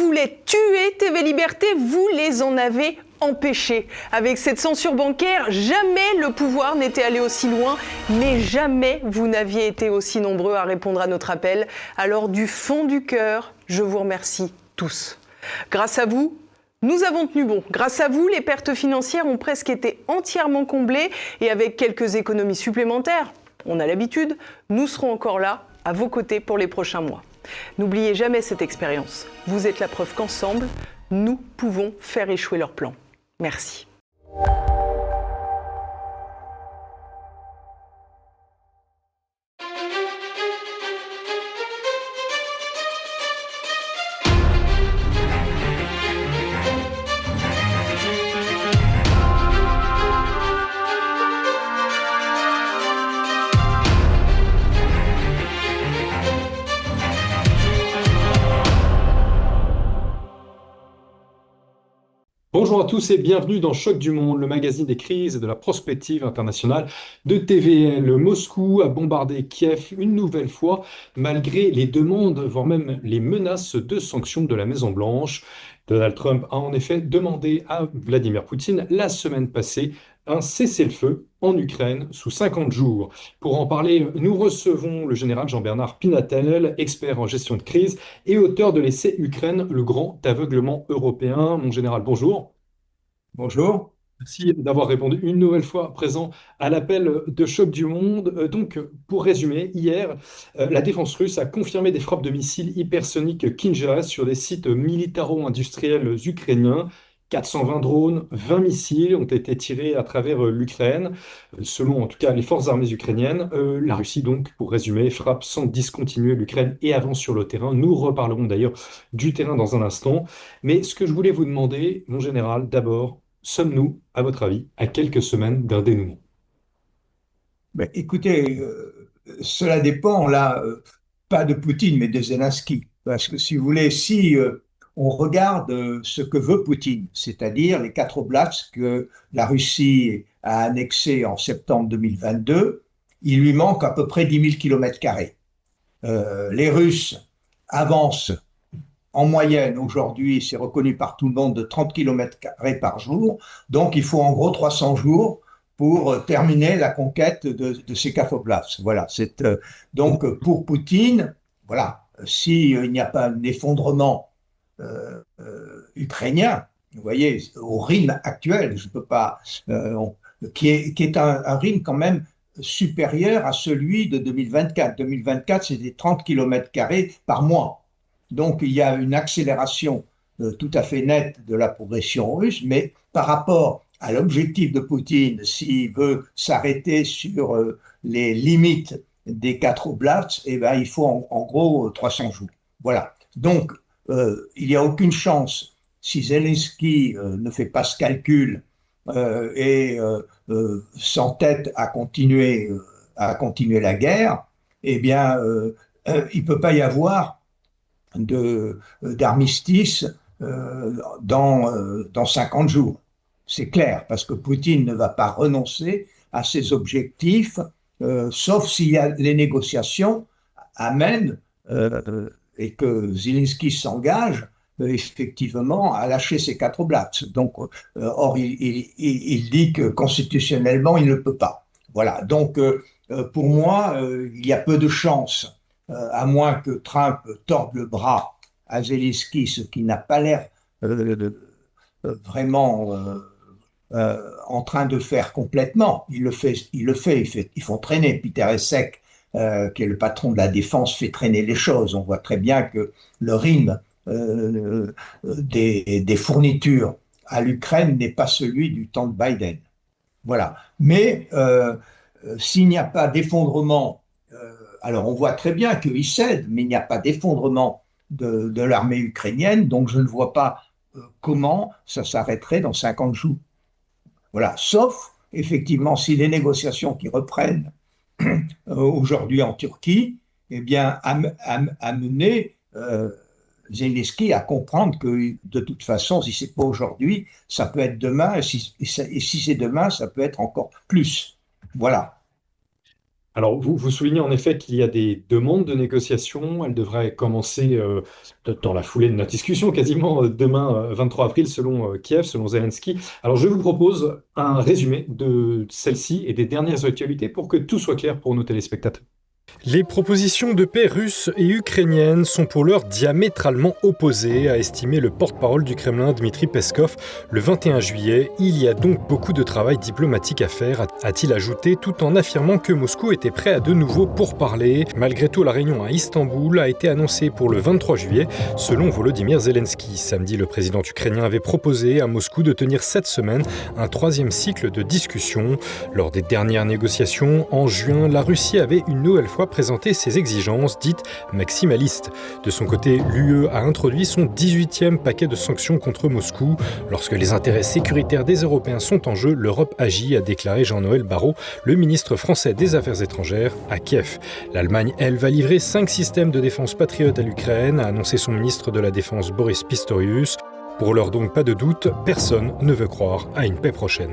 voulait tuer TV Liberté, vous les en avez empêchés. Avec cette censure bancaire, jamais le pouvoir n'était allé aussi loin, mais jamais vous n'aviez été aussi nombreux à répondre à notre appel. Alors du fond du cœur, je vous remercie tous. Grâce à vous, nous avons tenu bon. Grâce à vous, les pertes financières ont presque été entièrement comblées et avec quelques économies supplémentaires, on a l'habitude, nous serons encore là, à vos côtés pour les prochains mois. N'oubliez jamais cette expérience. Vous êtes la preuve qu'ensemble, nous pouvons faire échouer leurs plans. Merci. Bonjour à tous et bienvenue dans Choc du Monde, le magazine des crises et de la prospective internationale de TVL. Moscou a bombardé Kiev une nouvelle fois, malgré les demandes, voire même les menaces de sanctions de la Maison-Blanche. Donald Trump a en effet demandé à Vladimir Poutine la semaine passée un cessez-le-feu en Ukraine sous 50 jours. Pour en parler, nous recevons le général Jean-Bernard Pinatel, expert en gestion de crise et auteur de l'essai Ukraine, le grand aveuglement européen. Mon général, bonjour. Bonjour. Merci d'avoir répondu une nouvelle fois présent à l'appel de Choc du Monde. Pour résumer, hier, la défense russe a confirmé des frappes de missiles hypersoniques Kinjal sur des sites militaro-industriels ukrainiens. 420 drones, 20 missiles ont été tirés à travers l'Ukraine, selon en tout cas les forces armées ukrainiennes. La Russie, donc, pour résumer, frappe sans discontinuer l'Ukraine et avance sur le terrain. Nous reparlerons d'ailleurs du terrain dans un instant. Mais ce que je voulais vous demander, mon général, d'abord, sommes-nous, à votre avis, à quelques semaines d'un dénouement? Ben, écoutez, cela dépend là, pas de Poutine, mais de Zelensky. Parce que si vous voulez, si on regarde ce que veut Poutine, c'est-à-dire les 4 oblasts que la Russie a annexés en septembre 2022, il lui manque à peu près 10 000 km². Les Russes avancent en moyenne aujourd'hui, c'est reconnu par tout le monde, de 30 km² par jour. Donc il faut en gros 300 jours pour terminer la conquête de ces 4 oblasts. Voilà. Donc pour Poutine, voilà, s'il n'y a pas un effondrement ukrainien, vous voyez, au rythme actuel, je peux pas, qui est un rythme quand même supérieur à celui de 2024. 2024, c'était 30 km² par mois. Donc il y a une accélération tout à fait nette de la progression russe, mais par rapport à l'objectif de Poutine, s'il veut s'arrêter sur les limites des 4 oblasts, eh ben, il faut en gros 300 jours. Voilà. Donc il n'y a aucune chance, si Zelensky ne fait pas ce calcul et s'entête à continuer la guerre, eh bien il ne peut pas y avoir d'armistice dans 50 jours. C'est clair, parce que Poutine ne va pas renoncer à ses objectifs, sauf si les négociations amènent et que Zelensky s'engage effectivement à lâcher ces 4 oblasts. Donc, or, il dit que constitutionnellement, il ne peut pas. Voilà. Donc, pour moi, il y a peu de chances, à moins que Trump torde le bras à Zelensky, ce qui n'a pas l'air vraiment en train de faire complètement. Il le fait, ils font traîner. Peter Hessek, qui est le patron de la défense, fait traîner les choses. On voit très bien que le rythme des fournitures à l'Ukraine n'est pas celui du temps de Biden. Voilà. Mais s'il n'y a pas d'effondrement, alors on voit très bien qu'il cède, mais il n'y a pas d'effondrement de l'armée ukrainienne, donc je ne vois pas comment ça s'arrêterait dans 50 jours. Voilà, sauf effectivement si les négociations qui reprennent aujourd'hui en Turquie, eh bien, amener Zelensky à comprendre que de toute façon, si c'est pas aujourd'hui, ça peut être demain, et si c'est demain, ça peut être encore plus. Voilà. Alors, vous soulignez en effet qu'il y a des demandes de négociation. Elles devraient commencer dans la foulée de notre discussion, quasiment demain, 23 avril, selon Kiev, selon Zelensky. Alors, je vous propose un résumé de celle-ci et des dernières actualités pour que tout soit clair pour nos téléspectateurs. Les propositions de paix russes et ukrainiennes sont pour l'heure diamétralement opposées, a estimé le porte-parole du Kremlin Dmitri Peskov le 21 juillet. Il y a donc beaucoup de travail diplomatique à faire, a-t-il ajouté, tout en affirmant que Moscou était prêt à de nouveau pourparler. Malgré tout, la réunion à Istanbul a été annoncée pour le 23 juillet, selon Volodymyr Zelensky. Samedi, le président ukrainien avait proposé à Moscou de tenir cette semaine un troisième cycle de discussions. Lors des dernières négociations, en juin, la Russie avait une nouvelle fois présenté ses exigences dites maximalistes. De son côté, l'UE a introduit son 18e paquet de sanctions contre Moscou. Lorsque les intérêts sécuritaires des Européens sont en jeu, l'Europe agit, a déclaré Jean-Noël Barrot, le ministre français des Affaires étrangères, à Kiev. L'Allemagne, elle, va livrer 5 systèmes de défense patriotes à l'Ukraine, a annoncé son ministre de la Défense Boris Pistorius. Pour l'heure donc, pas de doute, personne ne veut croire à une paix prochaine.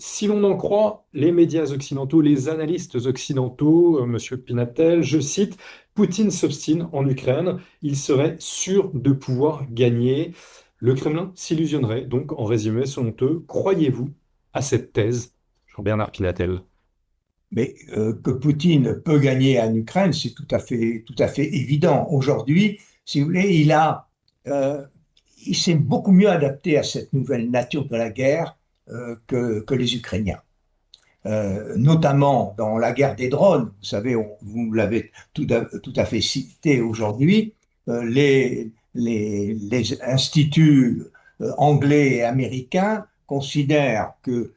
Si l'on en croit les médias occidentaux, les analystes occidentaux, Monsieur Pinatel, je cite, Poutine s'obstine en Ukraine, il serait sûr de pouvoir gagner. Le Kremlin s'illusionnerait, donc en résumé, selon eux, croyez-vous à cette thèse, Jean-Bernard Pinatel? Mais que Poutine peut gagner en Ukraine, c'est tout à fait évident. Aujourd'hui, si vous voulez, euh, il s'est beaucoup mieux adapté à cette nouvelle nature de la guerre que les Ukrainiens. Notamment dans la guerre des drones, vous savez, vous l'avez tout à fait cité aujourd'hui, les instituts anglais et américains considèrent que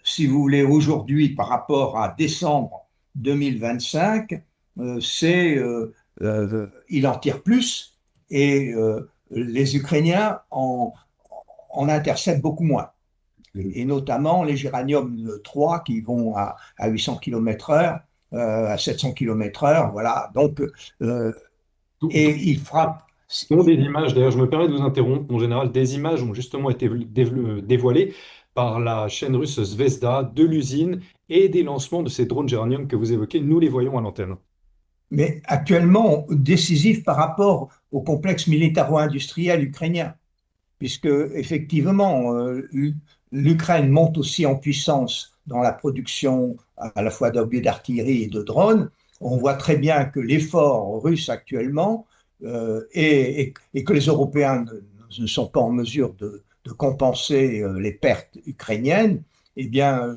si vous voulez, aujourd'hui, par rapport à décembre 2025, il en tire plus et les Ukrainiens en interceptent beaucoup moins. Et notamment les Géranium 3 qui vont à 800 km/h, à 700 km/h, voilà. Donc, et ils frappent. Ce sont des images, d'ailleurs, je me permets de vous interrompre, en général, des images ont justement été dévoilées par la chaîne russe Zvezda de l'usine et des lancements de ces drones Géranium que vous évoquez, nous les voyons à l'antenne. Mais actuellement décisif par rapport au complexe militaro-industriel ukrainien, puisque effectivement, l'Ukraine monte aussi en puissance dans la production à la fois d'obus d'artillerie et de drones. On voit très bien que l'effort russe actuellement et que les Européens ne sont pas en mesure de compenser les pertes ukrainiennes, eh bien,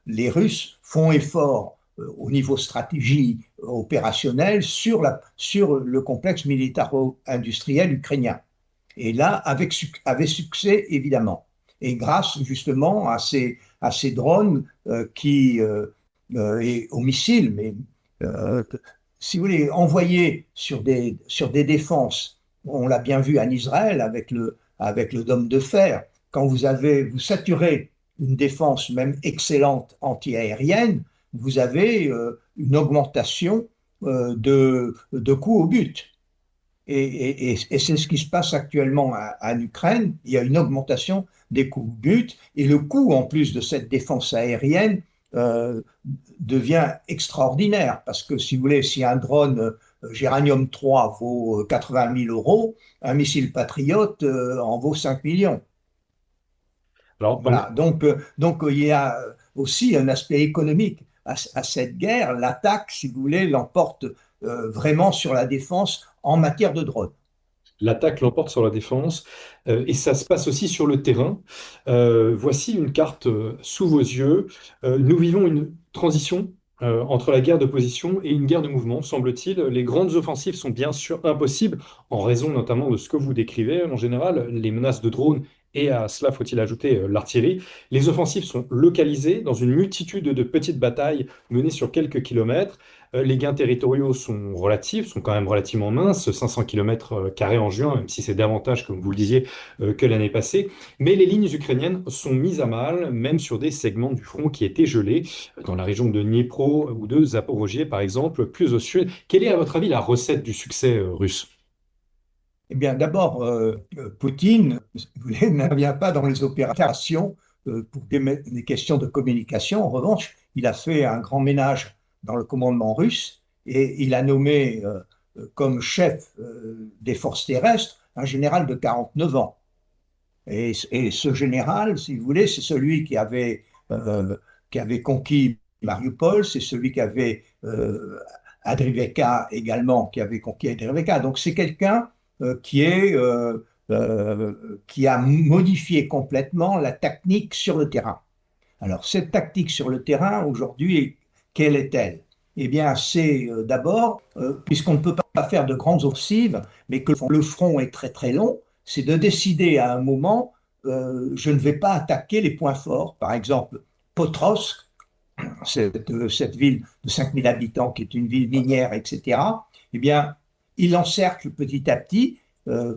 les Russes font effort au niveau stratégie opérationnelle sur le complexe militaro-industriel ukrainien. Et là, avec succès, évidemment. Et grâce justement à ces drones et aux missiles, mais si vous voulez, envoyés sur des défenses, on l'a bien vu en Israël avec le dôme de fer, quand vous saturez une défense même excellente antiaérienne, vous avez une augmentation de coûts au but. Et c'est ce qui se passe actuellement en Ukraine. Il y a une augmentation des coûts au but et le coût en plus de cette défense aérienne devient extraordinaire parce que si vous voulez, si un drone Géranium 3 vaut 80 000 euros, un missile Patriot en vaut 5 millions. Alors, Voilà, donc il y a aussi un aspect économique à cette guerre. L'attaque, si vous voulez, l'emporte vraiment sur la défense en matière de drones. l'attaque l'emporte sur la défense et ça se passe aussi sur le terrain. Voici une carte sous vos yeux. Nous vivons une transition entre la guerre de position et une guerre de mouvement, semble-t-il. Les grandes offensives sont bien sûr impossibles en raison notamment de ce que vous décrivez en général, les menaces de drones et à cela faut-il ajouter l'artillerie. Les offensives sont localisées dans une multitude de petites batailles menées sur quelques kilomètres. Les gains territoriaux sont relatifs, sont quand même relativement minces, 500 km² en juin, même si c'est davantage, comme vous le disiez, que l'année passée. Mais les lignes ukrainiennes sont mises à mal, même sur des segments du front qui étaient gelés, dans la région de Dniepro ou de Zaporogie, par exemple, plus au sud. Quelle est, à votre avis, la recette du succès russe? Eh bien, d'abord, Poutine n'intervient pas dans les opérations pour des questions de communication. En revanche, il a fait un grand ménage dans le commandement russe et il a nommé comme chef des forces terrestres un général de 49 ans. Et ce général, si vous voulez, c'est celui qui avait conquis Mariupol, c'est celui qui avait Adrivka également, qui avait conquis Adrivka. Donc c'est quelqu'un qui a modifié complètement la tactique sur le terrain. Alors cette tactique sur le terrain, aujourd'hui, quelle est-elle? Eh bien, c'est d'abord, puisqu'on ne peut pas faire de grandes offensives, mais que le front est très très long, c'est de décider à un moment, je ne vais pas attaquer les points forts. Par exemple, Potrovsk, cette ville de 5000 habitants qui est une ville minière, etc., eh bien, il encercle petit à petit,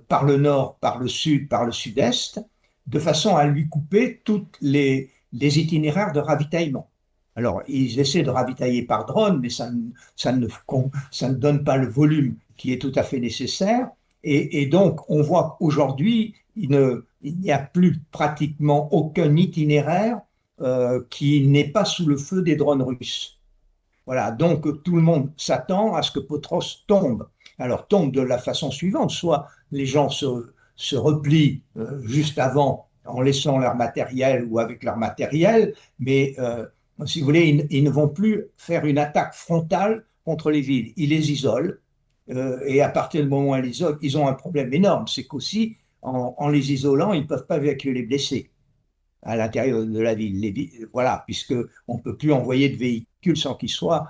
par le nord, par le sud, par le sud-est, de façon à lui couper tous les itinéraires de ravitaillement. Alors, ils essaient de ravitailler par drone, mais ça ne donne pas le volume qui est tout à fait nécessaire. Et donc, on voit qu'aujourd'hui, il n'y a plus pratiquement aucun itinéraire qui n'est pas sous le feu des drones russes. Voilà, donc tout le monde s'attend à ce que Potros tombe. Alors, tombe de la façon suivante, soit les gens se replient juste avant en laissant leur matériel ou avec leur matériel, mais si vous voulez, ils ne vont plus faire une attaque frontale contre les villes. Ils les isolent, et à partir du moment où ils les isolent, ils ont un problème énorme, c'est qu'aussi, en les isolant, ils ne peuvent pas évacuer les blessés à l'intérieur de la ville. Voilà, puisqu'on ne peut plus envoyer de véhicules sans qu'ils soient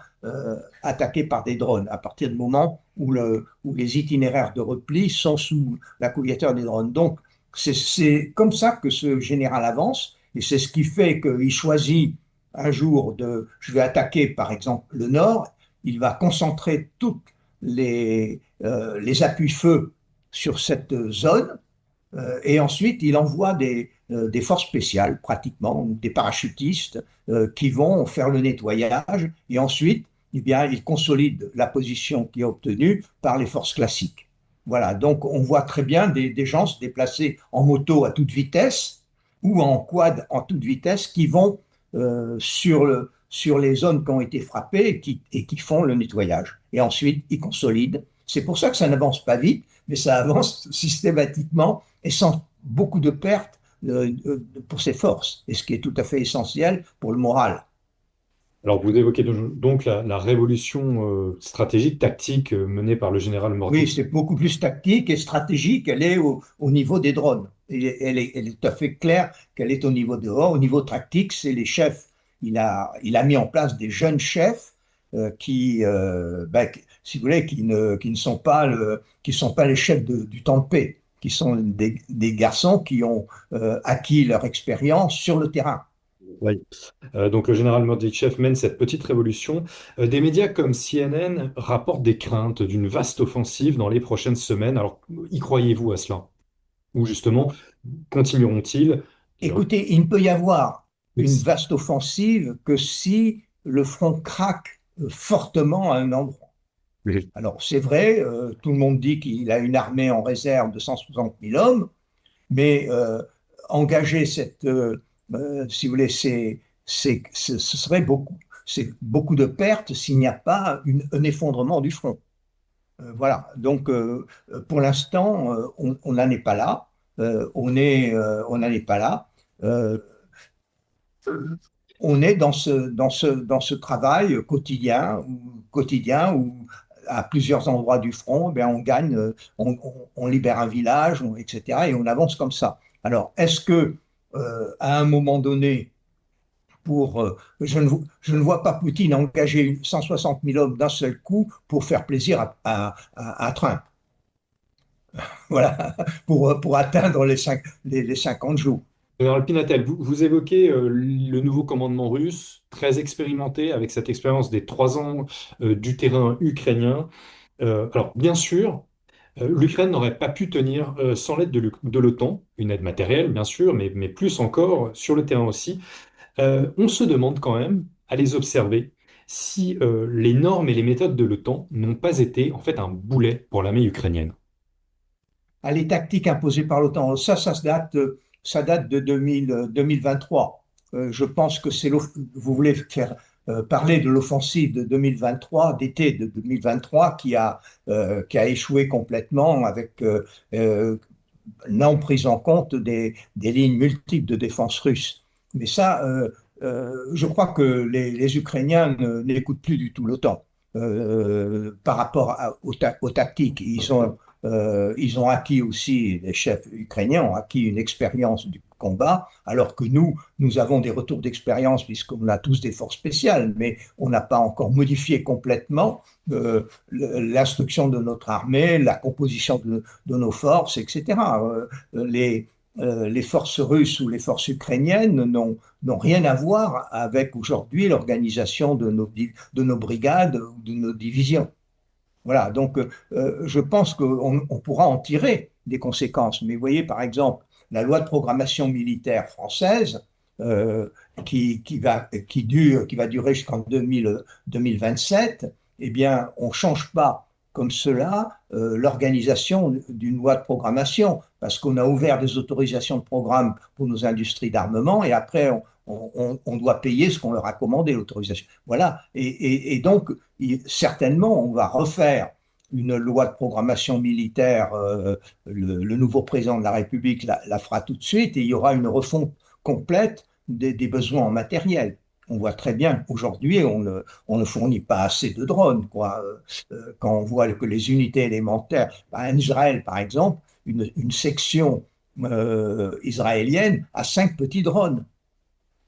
attaqués par des drones, à partir du moment où les itinéraires de repli sont sous la couverture des drones. Donc, c'est comme ça que ce général avance, et c'est ce qui fait qu'il choisit un jour je vais attaquer par exemple le nord, il va concentrer tous les appuis-feu sur cette zone, et ensuite il envoie des forces spéciales, pratiquement, des parachutistes qui vont faire le nettoyage, et ensuite eh bien, il consolide la position qu'il a obtenue par les forces classiques. Voilà, donc on voit très bien des gens se déplacer en moto à toute vitesse ou en quad en toute vitesse qui vont sur les zones qui ont été frappées et qui font le nettoyage. Et ensuite, ils consolident. C'est pour ça que ça n'avance pas vite, mais ça avance systématiquement et sans beaucoup de pertes pour ses forces, et ce qui est tout à fait essentiel pour le moral. Alors, vous évoquez donc la révolution stratégique, tactique menée par le général Oui, Morditchev. c'est beaucoup plus tactique et stratégique. Elle est au niveau des drones. Elle est tout à fait claire qu'elle est au niveau des drones. Au niveau tactique, c'est les chefs. Il a mis en place des jeunes chefs si vous voulez, qui ne sont pas les chefs du temps de paix, qui sont des garçons qui ont acquis leur expérience sur le terrain. Oui. Donc le général Morditchev mène cette petite révolution. Des médias comme CNN rapportent des craintes d'une vaste offensive dans les prochaines semaines. Alors, y croyez-vous à cela? Ou justement, continueront-ils? Écoutez, il ne peut y avoir Mais une vaste offensive que si le front craque fortement à un endroit. mais- Alors, c'est vrai, tout le monde dit qu'il a une armée en réserve de 160 000 hommes, mais engager si vous voulez, ce serait c'est beaucoup de pertes s'il n'y a pas un effondrement du front. Voilà, donc pour l'instant, on n'en est pas là. On n'en est pas là. Euh, on est dans ce travail quotidien où à plusieurs endroits du front, ben, on gagne, on libère un village, etc. Et on avance comme ça. Alors, est-ce que à un moment donné, je ne vois pas Poutine engager 160 000 hommes d'un seul coup pour faire plaisir à Trump. Voilà, pour atteindre les 50 jours. Général Pinatel, vous évoquez le nouveau commandement russe, très expérimenté, avec cette expérience des 3 ans du terrain ukrainien. Alors, bien sûr, l'Ukraine n'aurait pas pu tenir sans l'aide de l'OTAN, une aide matérielle, bien sûr, mais plus encore sur le terrain aussi. On se demande quand même, à les observer, si les normes et les méthodes de l'OTAN n'ont pas été en fait un boulet pour l'armée ukrainienne. Les tactiques imposées par l'OTAN, ça se date ça date de 2023. Je pense que vous voulez faire parler de l'offensive de 2023, d'été de 2023, qui a échoué complètement avec non prise en compte des lignes multiples de défense russes. Mais ça, je crois que les Ukrainiens n'écoutent plus du tout l'OTAN par rapport aux tactiques. Ils ont acquis aussi, les chefs ukrainiens ont acquis une expérience du combat, alors que nous avons des retours d'expérience puisqu'on a tous des forces spéciales, mais on n'a pas encore modifié complètement l'instruction de notre armée, la composition de nos forces, etc. Les forces russes ou les forces ukrainiennes n'ont rien à voir avec aujourd'hui l'organisation de nos brigades ou de nos divisions. Voilà, donc je pense qu'on pourra en tirer des conséquences. Mais vous voyez, par exemple, la loi de programmation militaire française, qui va durer jusqu'en 2027, eh bien, on ne change pas comme cela l'organisation d'une loi de programmation, parce qu'on a ouvert des autorisations de programme pour nos industries d'armement, et après, on doit payer ce qu'on leur a commandé, l'autorisation. Voilà, et donc, certainement, on va refaire une loi de programmation militaire, le nouveau président de la République la fera tout de suite, et il y aura une refonte complète des besoins en matériel. On voit très bien qu'aujourd'hui, on ne fournit pas assez de drones, quoi. Quand on voit que les unités élémentaires, en Israël par exemple, une section israélienne a 5 petits drones.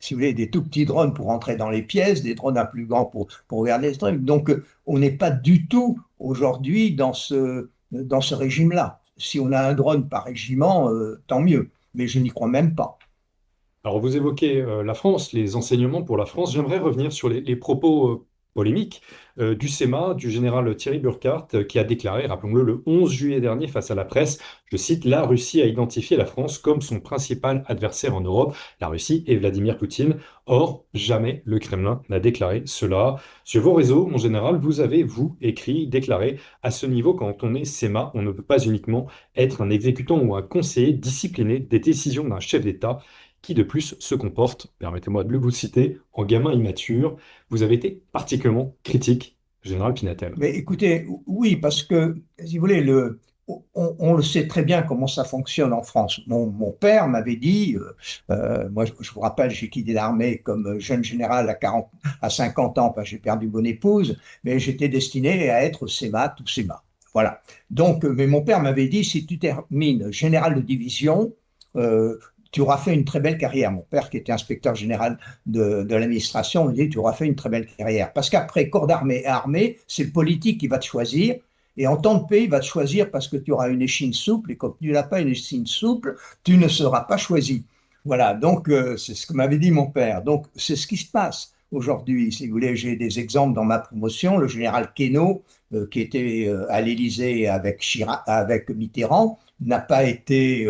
Si vous voulez, des tout petits drones pour entrer dans les pièces, des drones un plus grands pour regarder les trucs. Donc, on n'est pas du tout aujourd'hui dans ce régime-là. Si on a un drone par régiment, tant mieux. Mais je n'y crois même pas. Alors, vous évoquez la France, les enseignements pour la France. J'aimerais revenir sur les propos polémiques du CEMA, du général Thierry Burkhardt, qui a déclaré, rappelons-le, le 11 juillet dernier face à la presse, je cite, «La Russie a identifié la France comme son principal adversaire en Europe, la Russie et Vladimir Poutine. Or, jamais le Kremlin n'a déclaré cela. Sur vos réseaux, mon général, vous avez, vous, écrit, déclaré, à ce niveau, quand on est CEMA, on ne peut pas uniquement être un exécutant ou un conseiller discipliné des décisions d'un chef d'État qui de plus se comporte, permettez-moi de le vous citer, en gamin immature. Vous avez été particulièrement critique, général Pinatel. Mais écoutez, oui, parce que, si vous voulez, on le sait très bien comment ça fonctionne en France. Mon père m'avait dit, moi je vous rappelle, j'ai quitté l'armée comme jeune général à 50 ans, parce que j'ai perdu mon épouse, mais j'étais destiné à être CEMA, tout CEMA. Voilà. Donc, mais mon père m'avait dit, si tu termines général de division, tu auras fait une très belle carrière. Mon père, qui était inspecteur général de l'administration, me dit, tu auras fait une très belle carrière. Parce qu'après, corps d'armée et armée, c'est le politique qui va te choisir. Et en temps de paix, il va te choisir parce que tu auras une échine souple. Et quand tu n'as pas une échine souple, tu ne seras pas choisi. Voilà, donc c'est ce que m'avait dit mon père. Donc, c'est ce qui se passe aujourd'hui. Si vous voulez, j'ai des exemples dans ma promotion. Le général Queneau, qui était à l'Élysée avec Mitterrand, n'a pas été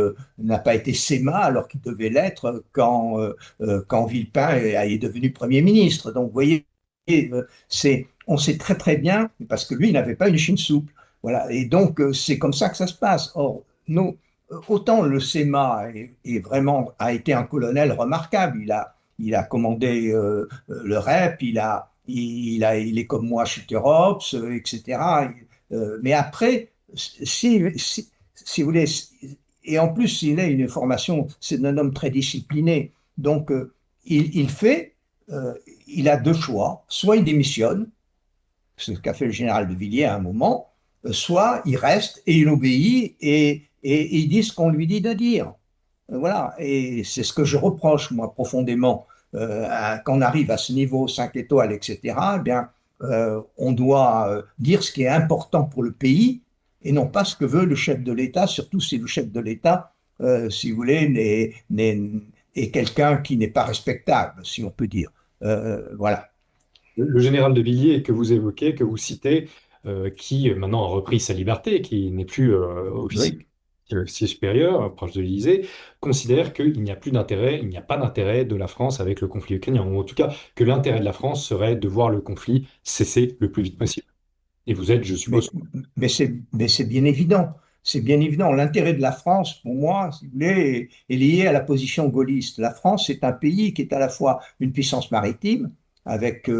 CEMA alors qu'il devait l'être quand Villepin est devenu Premier ministre. Donc, vous voyez, on sait très très bien, parce que lui, il n'avait pas une échine souple. Voilà. Et donc, c'est comme ça que ça se passe. Or, autant le CEMA a été un colonel remarquable. Il a commandé le REP, il est comme moi Chuterops, etc. Mais après, si vous voulez, et en plus, il a une formation, c'est un homme très discipliné. Donc, il a 2 choix. Soit il démissionne, c'est ce qu'a fait le général de Villiers à un moment, soit il reste et il obéit et il dit ce qu'on lui dit de dire. Voilà, et c'est ce que je reproche, moi, profondément. Quand on arrive à ce niveau 5 étoiles, etc., eh bien, on doit dire ce qui est important pour le pays et non pas ce que veut le chef de l'État, surtout si le chef de l'État, si vous voulez, est quelqu'un qui n'est pas respectable, si on peut dire. Voilà. Le général de Villiers que vous évoquez, que vous citez, qui maintenant a repris sa liberté, qui n'est plus officier supérieur, proche de l'Élysée, considère qu'il n'y a plus d'intérêt, il n'y a pas d'intérêt de la France avec le conflit ukrainien, ou en tout cas que l'intérêt de la France serait de voir le conflit cesser le plus vite possible. Et vous êtes, je suppose. Mais c'est bien évident. c'est bien évident. L'intérêt de la France, pour moi, si vous voulez, est lié à la position gaulliste. La France, c'est un pays qui est à la fois une puissance maritime, avec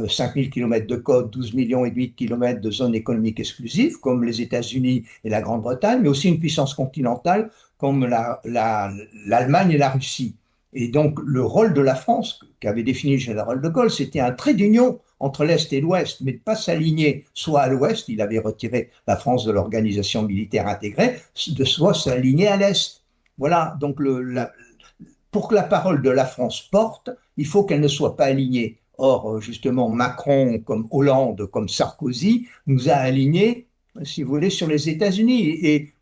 5 000 km de côte, 12 millions et demi de kilomètres de zone économique exclusive, comme les États-Unis et la Grande-Bretagne, mais aussi une puissance continentale comme l'Allemagne et la Russie. Et donc, le rôle de la France, qu'avait défini le général de Gaulle, c'était un trait d'union entre l'Est et l'Ouest, mais de ne pas s'aligner soit à l'Ouest, il avait retiré la France de l'organisation militaire intégrée, de soit s'aligner à l'Est. Voilà, donc pour que la parole de la France porte, il faut qu'elle ne soit pas alignée. Or, justement, Macron, comme Hollande, comme Sarkozy, nous a alignés, si vous voulez, sur les États-Unis. Et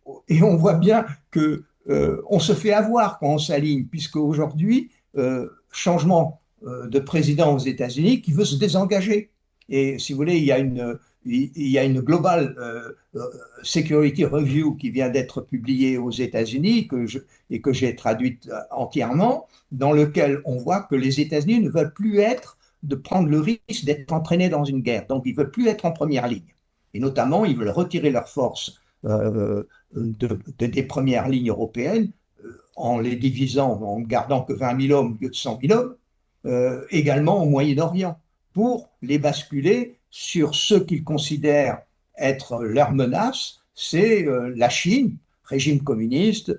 on voit bien que on se fait avoir quand on s'aligne, puisque aujourd'hui, changement de président aux États-Unis qui veut se désengager. Et si vous voulez, il y a une Global Security Review qui vient d'être publiée aux États-Unis et que j'ai traduite entièrement, dans lequel on voit que les États-Unis ne veulent plus prendre le risque d'être entraînés dans une guerre. Donc, ils ne veulent plus être en première ligne. Et notamment, ils veulent retirer leurs forces des premières lignes européennes en les divisant, en ne gardant que 20 000 hommes au lieu de 100 000 hommes, également au Moyen-Orient, pour les basculer sur ce qu'ils considèrent être leur menace, c'est la Chine, régime communiste,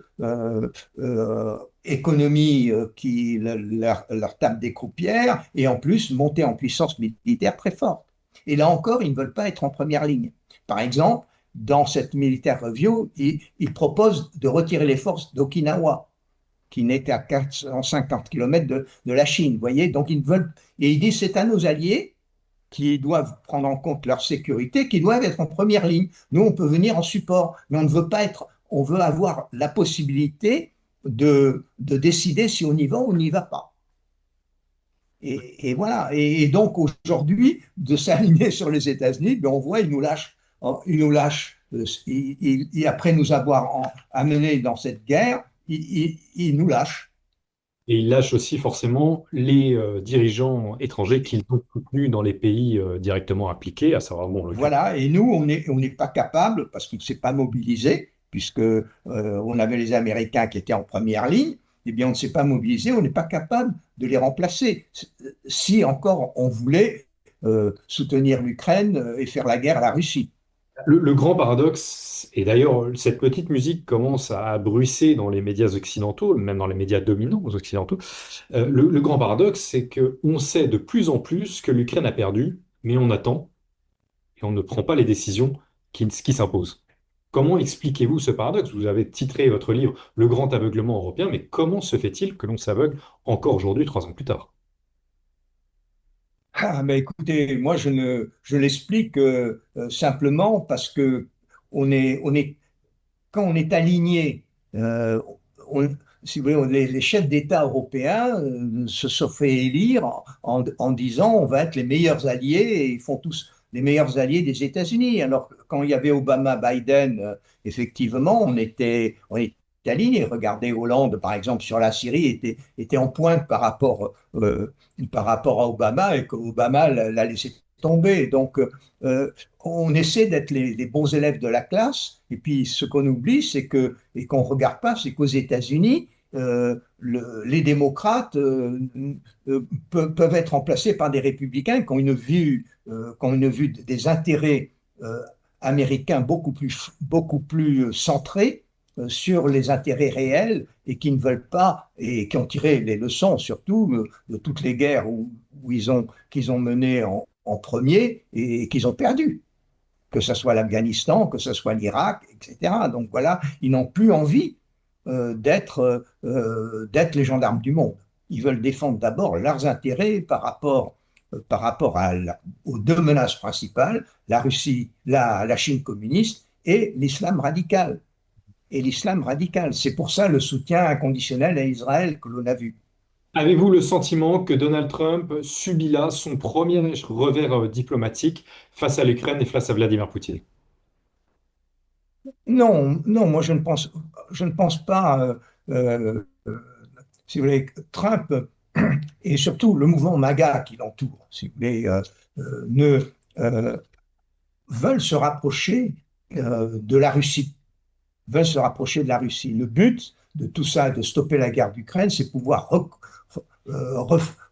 économie qui leur tape des croupières, et en plus montée en puissance militaire très forte. Et là encore, ils ne veulent pas être en première ligne. Par exemple, dans cette militaire review, ils proposent de retirer les forces d'Okinawa, qui n'est qu'à 450 km de la Chine. Vous voyez, donc ils veulent, et ils disent c'est à nos alliés qui doivent prendre en compte leur sécurité, qui doivent être en première ligne. Nous, on peut venir en support, mais on ne veut pas être, on veut avoir la possibilité de décider si on y va ou on n'y va pas. Et voilà. Et donc aujourd'hui, de s'aligner sur les États-Unis, ben on voit, ils nous lâchent. Après nous avoir amenés dans cette guerre, ils nous lâchent. Et il lâche aussi forcément les dirigeants étrangers qu'ils ont soutenus dans les pays directement impliqués, à savoir bon, le cas. Voilà, et nous, on n'est pas capable, parce qu'on ne s'est pas mobilisé, puisque on avait les Américains qui étaient en première ligne, eh bien on ne s'est pas mobilisé, on n'est pas capable de les remplacer. Si encore on voulait soutenir l'Ukraine et faire la guerre à la Russie. Le grand paradoxe, et d'ailleurs cette petite musique commence à bruisser dans les médias occidentaux, même dans les médias dominants occidentaux, le grand paradoxe, c'est qu'on sait de plus en plus que l'Ukraine a perdu, mais on attend et on ne prend pas les décisions qui s'imposent. Comment expliquez-vous ce paradoxe? Vous avez titré votre livre Le grand aveuglement européen, mais comment se fait-il que l'on s'aveugle encore aujourd'hui, 3 ans plus tard? Ah, mais écoutez, moi je l'explique simplement parce que quand on est aligné, si vous voulez, les chefs d'État européens se sont fait élire en disant on va être les meilleurs alliés et ils font tous les meilleurs alliés des États-Unis. Alors quand il y avait Obama-Biden, effectivement, on était alignés. Regardez Hollande, par exemple, sur la Syrie, était en pointe par rapport à Obama et qu'Obama l'a laissé tomber. Donc, on essaie d'être les bons élèves de la classe. Et puis, ce qu'on oublie, c'est et qu'on ne regarde pas, c'est qu'aux États-Unis, les démocrates peuvent être remplacés par des républicains qui ont une vue des intérêts américains beaucoup plus centrés sur les intérêts réels et qui ne veulent pas, et qui ont tiré les leçons surtout de toutes les guerres qu'ils ont menées en premier et qu'ils ont perdu, que ce soit l'Afghanistan, que ce soit l'Irak, etc. Donc voilà, ils n'ont plus envie d'être les gendarmes du monde. Ils veulent défendre d'abord leurs intérêts par rapport aux deux menaces principales, la Russie, la Chine communiste et l'islam radical. C'est pour ça le soutien inconditionnel à Israël que l'on a vu. Avez-vous le sentiment que Donald Trump subit là son premier revers diplomatique face à l'Ukraine et face à Vladimir Poutine? Non, non, moi je ne pense pas. Si vous voulez, Trump et surtout le mouvement MAGA qui l'entoure, si vous voulez, veulent se rapprocher de la Russie. veulent se rapprocher de la Russie. Le but de tout ça, de stopper la guerre d'Ukraine, c'est pouvoir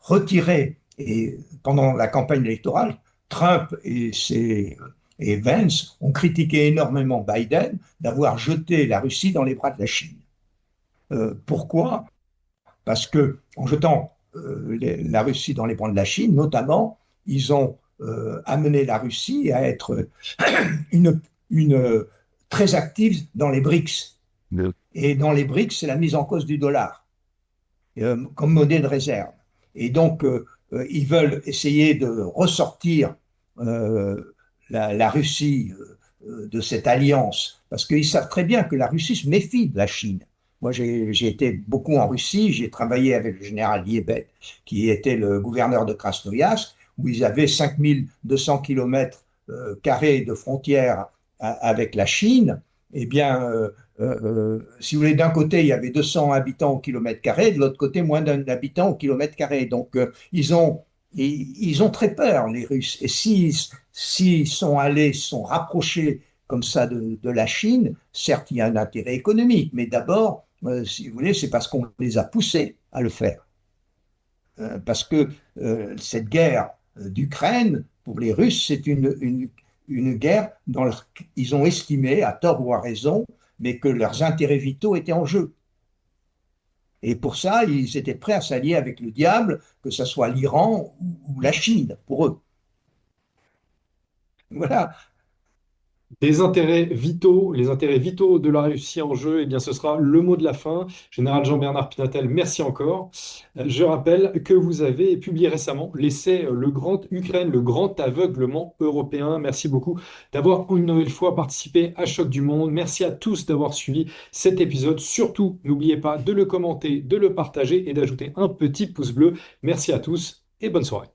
retirer, et pendant la campagne électorale, Trump et Vance ont critiqué énormément Biden d'avoir jeté la Russie dans les bras de la Chine. Pourquoi? Parce que en jetant la Russie dans les bras de la Chine, notamment, ils ont amené la Russie à être une très active dans les BRICS. Et dans les BRICS, c'est la mise en cause du dollar comme monnaie de réserve. Et donc, ils veulent essayer de ressortir la Russie de cette alliance, parce qu'ils savent très bien que la Russie se méfie de la Chine. Moi, j'ai été beaucoup en Russie, j'ai travaillé avec le général Liebet, qui était le gouverneur de Krasnoïarsk, où ils avaient 5200 km carrés de frontières avec la Chine. Eh bien, si vous voulez, d'un côté, il y avait 200 habitants au kilomètre carré, de l'autre côté, moins d'un habitant au kilomètre carré. Donc, ils ont très peur, les Russes. Et s'ils sont rapprochés comme ça de la Chine, certes, il y a un intérêt économique, mais d'abord, si vous voulez, c'est parce qu'on les a poussés à le faire. Parce que cette guerre d'Ukraine, pour les Russes, c'est une guerre dont ils ont estimé, à tort ou à raison, mais que leurs intérêts vitaux étaient en jeu. Et pour ça, ils étaient prêts à s'allier avec le diable, que ce soit l'Iran ou la Chine, pour eux. Voilà. Des intérêts vitaux, les intérêts vitaux de la Russie en jeu, eh bien, ce sera le mot de la fin. Général Jean-Bernard Pinatel, merci encore. Je rappelle que vous avez publié récemment l'essai Le Grand Ukraine, le grand aveuglement européen. Merci beaucoup d'avoir une nouvelle fois participé à Choc du Monde. Merci à tous d'avoir suivi cet épisode. Surtout, n'oubliez pas de le commenter, de le partager et d'ajouter un petit pouce bleu. Merci à tous et bonne soirée.